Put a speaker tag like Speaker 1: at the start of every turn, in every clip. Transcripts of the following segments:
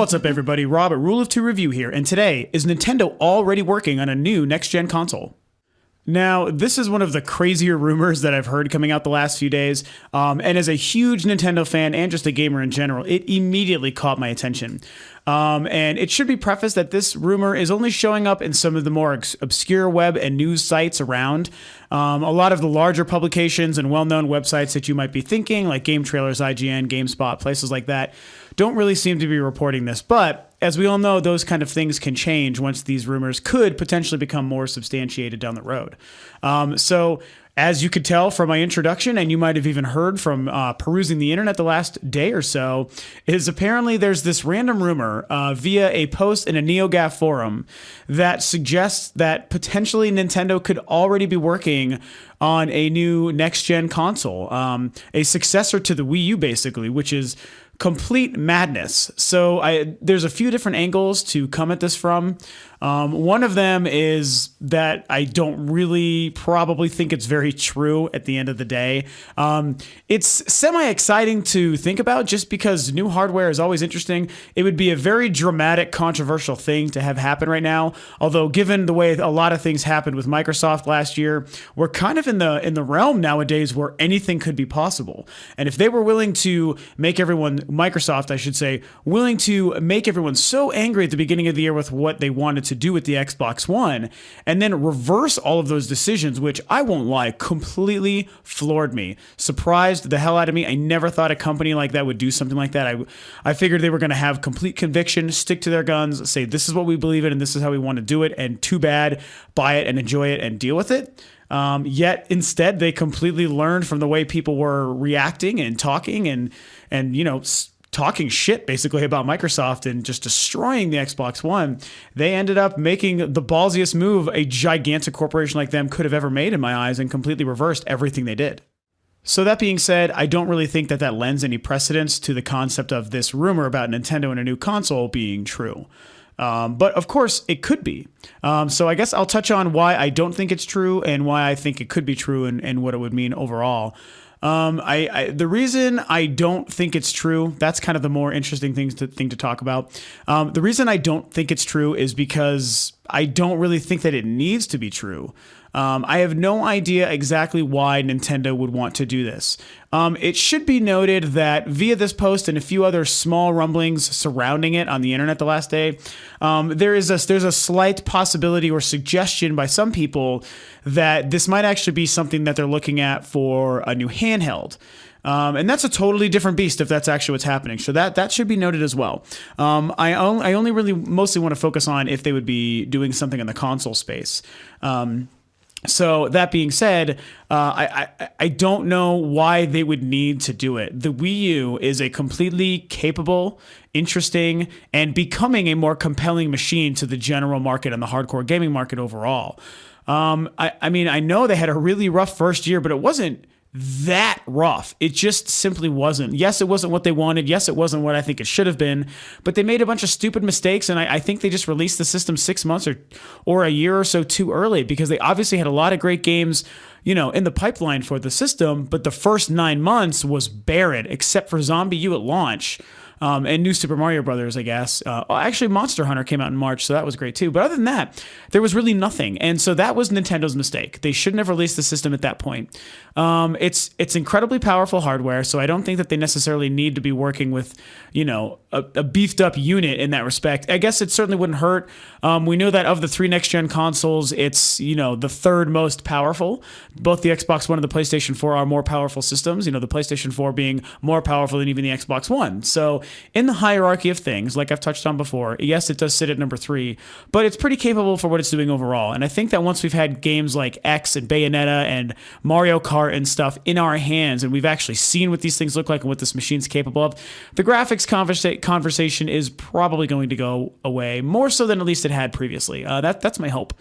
Speaker 1: What's up, everybody? Rob at Rule of Two Review here, and today, is Nintendo already working on a new next-gen console? Now, this is one of the crazier rumors that I've heard coming out the last few days, and as a huge Nintendo fan and just a gamer in general, it immediately caught my attention. And it should be prefaced that this rumor is only showing up in some of the more obscure web and news sites around. A lot of the larger publications and well-known websites that you might be thinking, like Game Trailers, IGN, GameSpot, places like that, don't really seem to be reporting this. But as we all know, those kind of things can change once these rumors could potentially become more substantiated down the road. So as you could tell from my introduction, and you might have even heard from perusing the internet the last day or so, is apparently there's this random rumor via a post in a NeoGAF forum that suggests that potentially Nintendo could already be working on a new next-gen console, a successor to the Wii U, basically, which is complete madness. So there's a few different angles to come at this from. One of them is that I don't really probably think it's very true at the end of the day. It's semi-exciting to think about just because new hardware is always interesting. It would be a very dramatic, controversial thing to have happen right now. Although given the way a lot of things happened with Microsoft last year, we're kind of in the realm nowadays where anything could be possible. And if they were willing to make everyone, Microsoft, I should say, willing to make everyone so angry at the beginning of the year with what they wanted to do with the Xbox One, and then reverse all of those decisions, which I won't lie, completely floored me. Surprised the hell out of me. I never thought a company like that would do something like that. I figured they were going to have complete conviction, stick to their guns, say this is what we believe in and this is how we want to do it, and too bad, buy it and enjoy it and deal with it. Yet instead, they completely learned from the way people were reacting and talking and talking shit basically about Microsoft and just destroying the Xbox One. They ended up making the ballsiest move a gigantic corporation like them could have ever made in my eyes and completely reversed everything they did. So that being said, I don't really think that lends any precedence to the concept of this rumor about Nintendo and a new console being true. But of course it could be. So I guess I'll touch on why I don't think it's true and why I think it could be true and what it would mean overall. The reason I don't think it's true, that's kind of the more interesting thing to talk about. The reason I don't think it's true is because I don't really think that it needs to be true. I have no idea exactly why Nintendo would want to do this. It should be noted that via this post and a few other small rumblings surrounding it on the internet the last day, there's a slight possibility or suggestion by some people that this might actually be something that they're looking at for a new handheld. And that's a totally different beast if that's actually what's happening. So that should be noted as well. I only really mostly want to focus on if they would be doing something in the console space. So that being said, I don't know why they would need to do it. The Wii U is a completely capable, interesting, and becoming a more compelling machine to the general market and the hardcore gaming market overall. I mean, I know they had a really rough first year, but it wasn't that rough. It just simply wasn't. Yes, it wasn't what they wanted. Yes, it wasn't what I think it should have been, but they made a bunch of stupid mistakes, and I think they just released the system 6 months or a year or so too early because they obviously had a lot of great games, in the pipeline for the system, but the first 9 months was barren except for Zombie U at launch. And New Super Mario Brothers, I guess. Actually, Monster Hunter came out in March, so that was great too. But other than that, there was really nothing. And so that was Nintendo's mistake. They shouldn't have released the system at that point. It's incredibly powerful hardware, so I don't think that they necessarily need to be working with, a beefed up unit in that respect. I guess it certainly wouldn't hurt. We know that of the 3 next-gen consoles, it's, the third most powerful. Both the Xbox One and the PlayStation 4 are more powerful systems, the PlayStation 4 being more powerful than even the Xbox One. So in the hierarchy of things, like I've touched on before, yes, it does sit at number 3, but it's pretty capable for what it's doing overall. And I think that once we've had games like X and Bayonetta and Mario Kart and stuff in our hands, and we've actually seen what these things look like and what this machine's capable of, the graphics conversation is probably going to go away, more so than at least it had previously. That's my hope.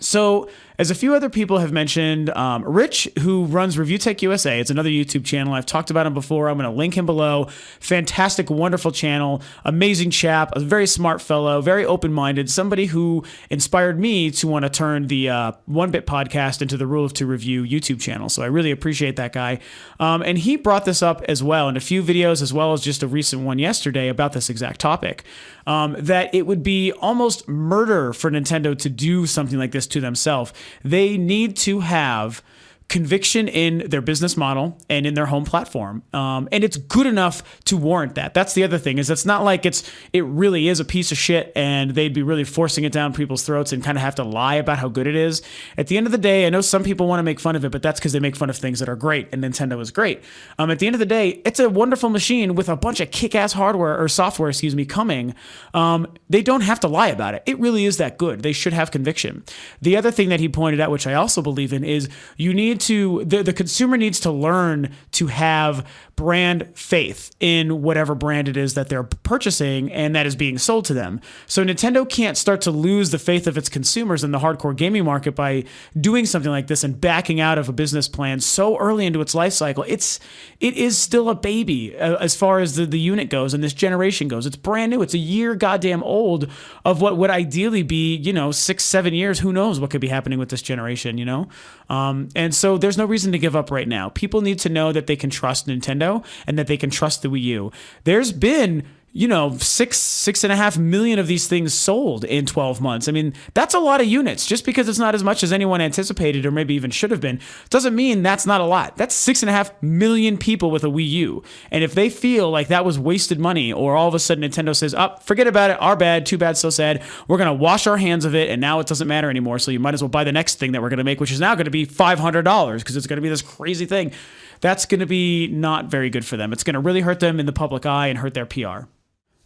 Speaker 1: So, as a few other people have mentioned, Rich, who runs Review Tech USA, it's another YouTube channel. I've talked about him before. I'm going to link him below. Fantastic, wonderful channel, amazing chap, a very smart fellow, very open-minded, somebody who inspired me to want to turn the One Bit podcast into the Rule of Two Review YouTube channel. So I really appreciate that guy. And he brought this up as well in a few videos, as well as just a recent one yesterday about this exact topic. That it would be almost murder for Nintendo to do something like this to themselves. They need to have conviction in their business model and in their home platform. And it's good enough to warrant that. That's the other thing, is it's not like it really is a piece of shit and they'd be really forcing it down people's throats and kind of have to lie about how good it is. At the end of the day, I know some people want to make fun of it, but that's because they make fun of things that are great, and Nintendo is great. At the end of the day, it's a wonderful machine with a bunch of kick-ass hardware or software, coming. They don't have to lie about it. It really is that good. They should have conviction. The other thing that he pointed out, which I also believe in, is the consumer needs to learn to have brand faith in whatever brand it is that they're purchasing and that is being sold to them. So Nintendo can't start to lose the faith of its consumers in the hardcore gaming market by doing something like this and backing out of a business plan so early into its life cycle. It is still a baby as far as the unit goes and this generation goes. It's brand new. It's a year goddamn old of what would ideally be, 6-7 years. Who knows what could be happening with this generation, And so there's no reason to give up right now. People need to know that they can trust Nintendo and that they can trust the Wii U. There's been 6.5 million of these things sold in 12 months. I mean, that's a lot of units. Just because it's not as much as anyone anticipated or maybe even should have been, doesn't mean that's not a lot. That's 6.5 million people with a Wii U. And if they feel like that was wasted money, or all of a sudden Nintendo says, forget about it, our bad, too bad, so sad, we're going to wash our hands of it, and now it doesn't matter anymore, so you might as well buy the next thing that we're going to make, which is now going to be $500 because it's going to be this crazy thing. That's going to be not very good for them. It's going to really hurt them in the public eye and hurt their PR.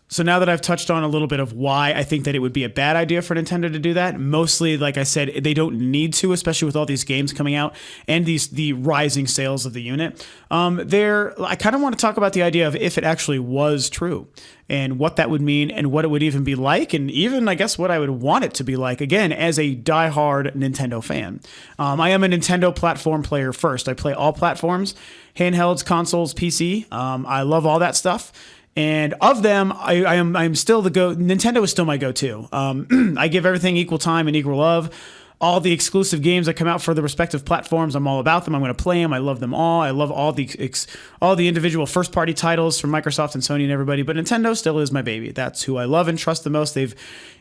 Speaker 1: So now that I've touched on a little bit of why I think that it would be a bad idea for Nintendo to do that, mostly, like I said, they don't need to, especially with all these games coming out and the rising sales of the unit. I kind of want to talk about the idea of if it actually was true and what that would mean and what it would even be like, and even, I guess, what I would want it to be like, again, as a diehard Nintendo fan. I am a Nintendo platform player first. I play all platforms, handhelds, consoles, PC. I love all that stuff. And of them, I'm still the go. Nintendo is still my go-to. I give everything equal time and equal love. All the exclusive games that come out for the respective platforms, I'm all about them. I'm going to play them. I love them all. I love all the individual first-party titles from Microsoft and Sony and everybody. But Nintendo still is my baby. That's who I love and trust the most.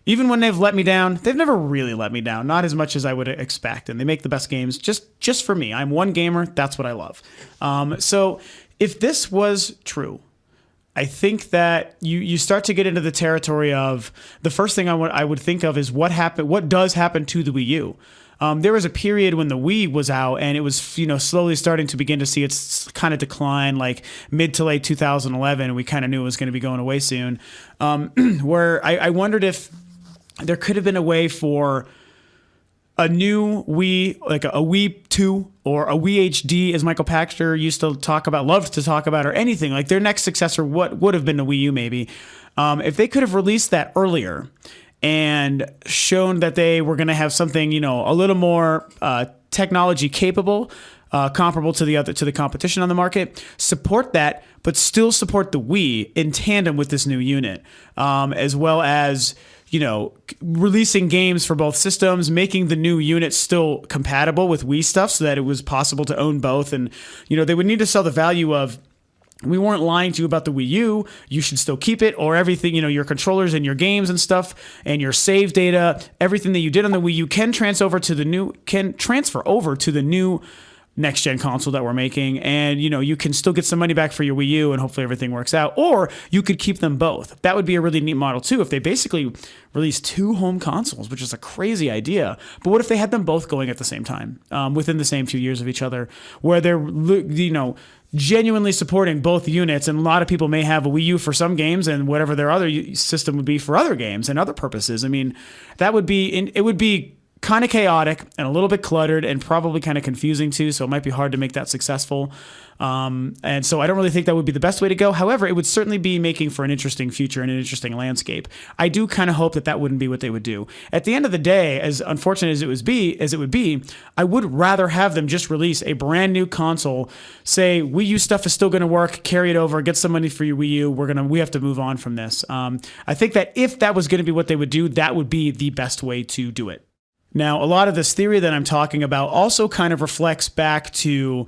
Speaker 1: Even when they've let me down, they've never really let me down. Not as much as I would expect. And they make the best games just for me. I'm one gamer. That's what I love. So if this was true, I think that you start to get into the territory of the first thing I would think of is what does happen to the Wii U. There was a period when the Wii was out and it was slowly starting to begin to see its kind of decline, like mid to late 2011, and we kind of knew it was going to be going away soon. Where I wondered if there could have been a way for a new Wii, like a Wii 2 or a Wii HD, as Michael Pachter loved to talk about, or anything like their next successor, what would have been the Wii U maybe, if they could have released that earlier and shown that they were going to have something, a little more technology capable, comparable to the competition on the market, support that, but still support the Wii in tandem with this new unit, as well as releasing games for both systems, making the new unit still compatible with Wii stuff so that it was possible to own both. And, they would need to sell the value of, we weren't lying to you about the Wii U, you should still keep it, or everything, your controllers and your games and stuff and your save data, everything that you did on the Wii U can transfer over to the new next-gen console that we're making, and you can still get some money back for your Wii U and hopefully everything works out, or you could keep them both. That would be a really neat model too, if they basically released two home consoles, which is a crazy idea. But what if they had them both going at the same time, within the same few years of each other, where they're genuinely supporting both units, and a lot of people may have a Wii U for some games and whatever their other system would be for other games and other purposes. I mean, it would be kind of chaotic and a little bit cluttered and probably kind of confusing too. So it might be hard to make that successful. And so I don't really think that would be the best way to go. However, it would certainly be making for an interesting future and an interesting landscape. I do kind of hope that that wouldn't be what they would do. At the end of the day, as unfortunate as it would be, I would rather have them just release a brand new console, say Wii U stuff is still going to work, carry it over, get some money for your Wii U. We have to move on from this. I think that if that was going to be what they would do, that would be the best way to do it. Now, a lot of this theory that I'm talking about also kind of reflects back to,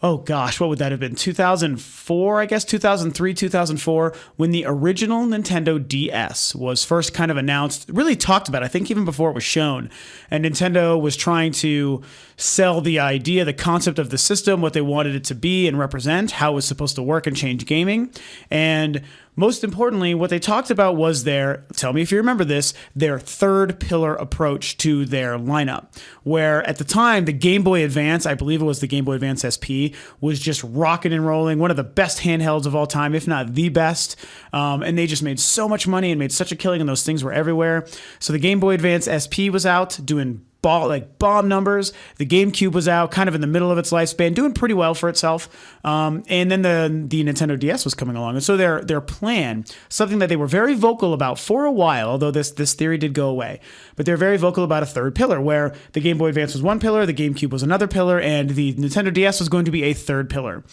Speaker 1: oh gosh, what would that have been? 2004, I guess, 2003, 2004, when the original Nintendo DS was first kind of announced, really talked about, I think even before it was shown. And Nintendo was trying to sell the idea, the concept of the system, what they wanted it to be and represent, how it was supposed to work and change gaming. And most importantly, what they talked about was tell me if you remember this, their third pillar approach to their lineup, where at the time, the Game Boy Advance, I believe it was the Game Boy Advance SP, was just rocking and rolling, one of the best handhelds of all time, if not the best. And they just made so much money and made such a killing, and those things were everywhere. So the Game Boy Advance SP was out doing bomb numbers. The GameCube was out kind of in the middle of its lifespan, doing pretty well for itself. And then the Nintendo DS was coming along. And so their plan, something that they were very vocal about for a while, although this theory did go away, but they're very vocal about a third pillar, where the Game Boy Advance was one pillar, the GameCube was another pillar, and the Nintendo DS was going to be a third pillar.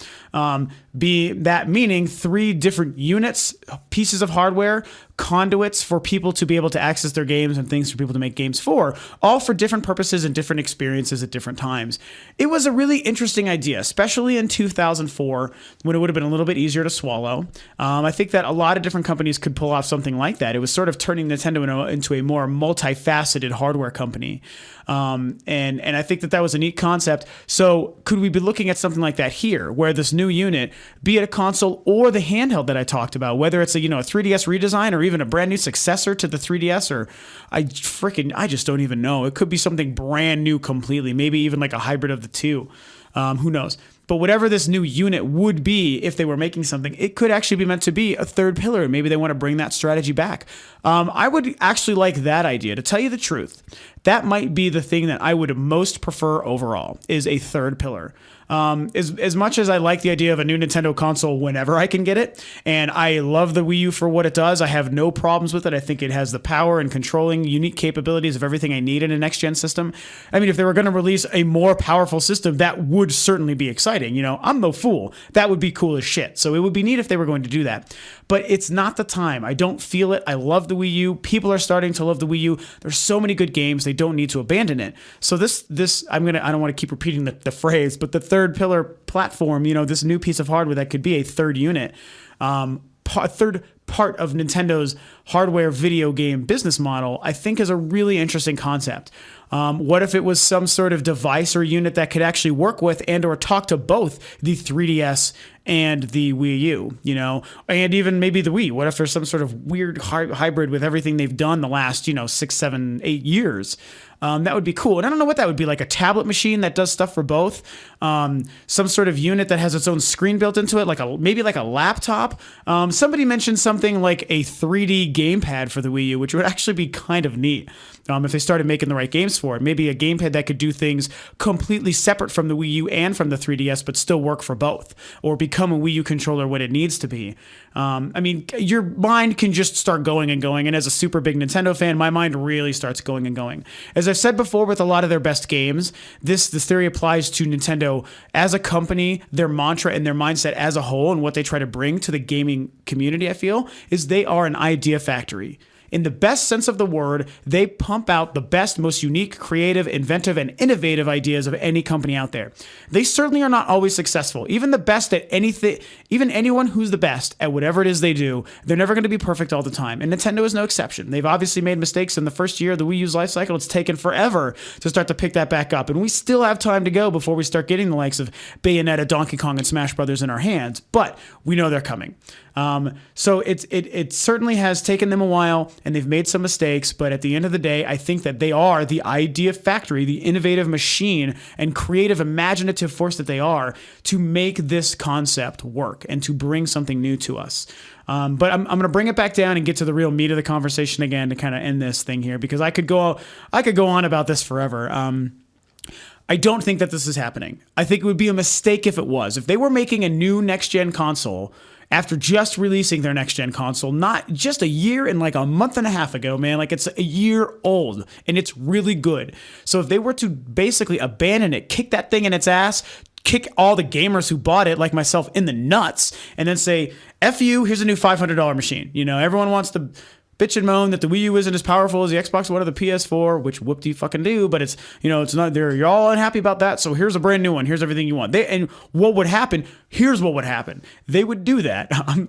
Speaker 1: Meaning 3 different units, pieces of hardware, conduits for people to be able to access their games and things for people to make games for, all for different purposes and different experiences at different times. It was a really interesting idea, especially in 2004, when it would have been a little bit easier to swallow. I think that a lot of different companies could pull off something like that. It was sort of turning Nintendo into a more multifaceted hardware company. And I think that was a neat concept. So could we be looking at something like that here, where this new unit, be it a console or the handheld that I talked about, whether it's a 3DS redesign or even a brand new successor to the 3DS, or I just don't even know. It could be something brand new completely, maybe even like a hybrid of the two. Who knows? But whatever this new unit would be, if they were making something, it could actually be meant to be a third pillar. Maybe they want to bring that strategy back. I would actually like that idea. To tell you the truth, that might be the thing that I would most prefer overall, is a third pillar. As much as I like the idea of a new Nintendo console whenever I can get it, and I love the Wii U for what it does, I have no problems with it. I think it has the power and controlling unique capabilities of everything I need in a next-gen system. I mean, if they were going to release a more powerful system, that would certainly be exciting. I'm no fool. That would be cool as shit. So it would be neat if they were going to do that. But it's not the time. I don't feel it. I love the Wii U. People are starting to love the Wii U. There's so many good games. They don't need to abandon it. So I don't want to keep repeating the phrase, but the third pillar platform, this new piece of hardware that could be a third unit, a third part of Nintendo's hardware video game business model, I think is a really interesting concept. What if it was some sort of device or unit that could actually work with and or talk to both the 3DS and the Wii U, and even maybe the Wii? What if there's some sort of weird hybrid with everything they've done the last, 6, 7, 8 years? That would be cool. And I don't know what that would be, like a tablet machine that does stuff for both. Some sort of unit that has its own screen built into it, maybe like a laptop. Somebody mentioned something like a 3D gamepad for the Wii U, which would actually be kind of neat. If they started making the right games for it. Maybe a gamepad that could do things completely separate from the Wii U and from the 3DS, but still work for both, or become a Wii U controller what it needs to be. Your mind can just start going and going. And as a super big Nintendo fan, my mind really starts going and going. As I've said before, with a lot of their best games, this theory applies to Nintendo as a company, their mantra and their mindset as a whole, and what they try to bring to the gaming community, I feel, is they are an idea factory. In the best sense of the word, they pump out the best, most unique, creative, inventive, and innovative ideas of any company out there. They certainly are not always successful. Even the best at anything, even anyone who's the best at whatever it is they do, they're never going to be perfect all the time. And Nintendo is no exception. They've obviously made mistakes in the first year of the Wii U's life cycle. It's taken forever to start to pick that back up. And we still have time to go before we start getting the likes of Bayonetta, Donkey Kong, and Smash Brothers in our hands. But we know they're coming. So it certainly has taken them a while. and they've made some mistakes, but at the end of the day, I think that they are the idea factory, the innovative machine and creative, imaginative force that they are to make this concept work and to bring something new to us. But I'm going to bring it back down and get to the real meat of the conversation again to kind of end this thing here, because I could go on about this forever. I don't think that this is happening. I think it would be a mistake if it was. If they were making a new next-gen console after just releasing their next-gen console, not just a year and like a month and a half ago, man, like it's a year old and it's really good. So if they were to basically abandon it, kick that thing in its ass, kick all the gamers who bought it, like myself, in the nuts, and then say, F you, here's a new $500 machine. You know, everyone wants to bitch and moan that the Wii U isn't as powerful as the Xbox One or the PS4, which whoop-de fucking do, but it's, you know, it's not there. You're all unhappy about that, so here's a brand new one. Here's everything you want. And what would happen? Here's what would happen. They would do that.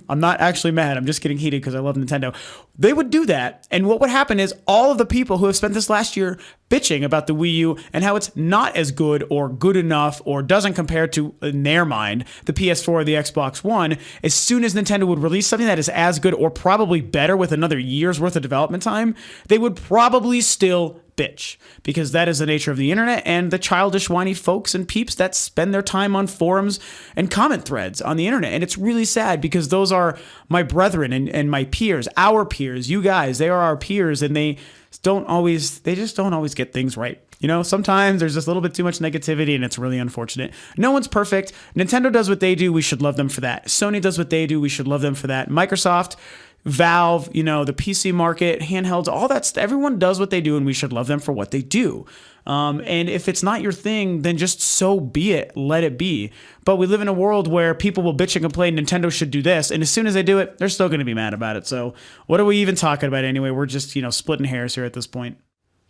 Speaker 1: I'm not actually mad. I'm just getting heated because I love Nintendo. They would do that, and what would happen is all of the people who have spent this last year bitching about the Wii U and how it's not as good or good enough or doesn't compare to, in their mind, the PS4 or the Xbox One, as soon as Nintendo would release something that is as good or probably better with another year's worth of development time, they would probably still bitch, because that is the nature of the internet and the childish, whiny folks and peeps that spend their time on forums and comment threads on the internet. And it's really sad, because those are my brethren and my peers, our peers, you guys. They are our peers, and they just don't always get things right. You know, sometimes there's just a little bit too much negativity, and it's really unfortunate. No one's perfect. Nintendo does what they do. We should love them for that. Sony does what they do. We should love them for that. Microsoft, Valve, you know, the PC market, handhelds, all that stuff. Everyone does what they do, and we should love them for what they do. And if it's not your thing, then just so be it. Let it be. But we live in a world where people will bitch and complain Nintendo should do this, and as soon as they do it, they're still going to be mad about it. So what are we even talking about anyway? We're just, you know, splitting hairs here at this point.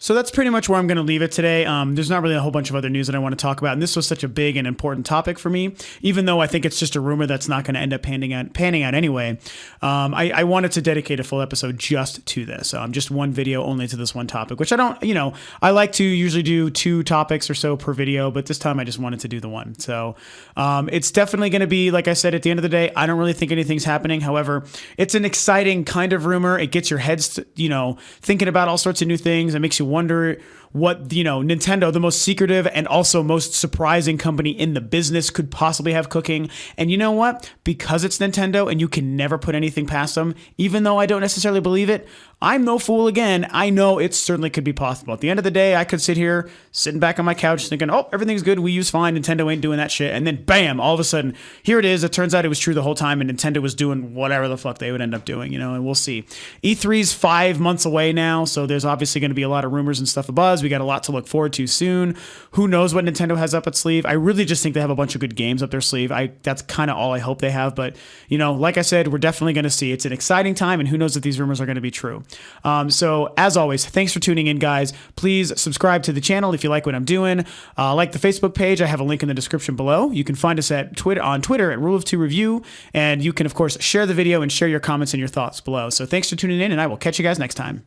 Speaker 1: So that's pretty much where I'm going to leave it today. There's not really a whole bunch of other news that I want to talk about, and this was such a big and important topic for me, even though I think it's just a rumor that's not going to end up panning out anyway. I wanted to dedicate a full episode just to this, just one video only to this one topic, which I don't, you know, I like to usually do 2 topics or so per video, but this time I just wanted to do the one. So it's definitely going to be, like I said, at the end of the day, I don't really think anything's happening. However, it's an exciting kind of rumor. It gets your heads, you know, thinking about all sorts of new things. It makes you wonder what, you know, Nintendo, the most secretive and also most surprising company in the business, could possibly have cooking. And you know what? Because it's Nintendo and you can never put anything past them, even though I don't necessarily believe it, I'm no fool again. I know it certainly could be possible. At the end of the day, I could sit here, sitting back on my couch thinking, oh, everything's good, Wii U's fine, Nintendo ain't doing that shit. And then bam, all of a sudden, here it is. It turns out it was true the whole time, and Nintendo was doing whatever the fuck they would end up doing, you know, and we'll see. E3's 5 months away now, so there's obviously going to be a lot of rumors and stuff abuzz. We got a lot to look forward to soon. Who knows what Nintendo has up its sleeve? I really just think they have a bunch of good games up their sleeve. That's kind of all I hope they have, but, you know, like I said, we're definitely going to see. It's an exciting time, and who knows if these rumors are going to be true. So as always, thanks for tuning in, guys. Please subscribe to the channel if you like what I'm doing. Like the Facebook page. I have a link in the description below. You can find us on Twitter at Rule of 2 Review, and you can, of course, share the video and share your comments and your thoughts below. So thanks for tuning in, and I will catch you guys next time.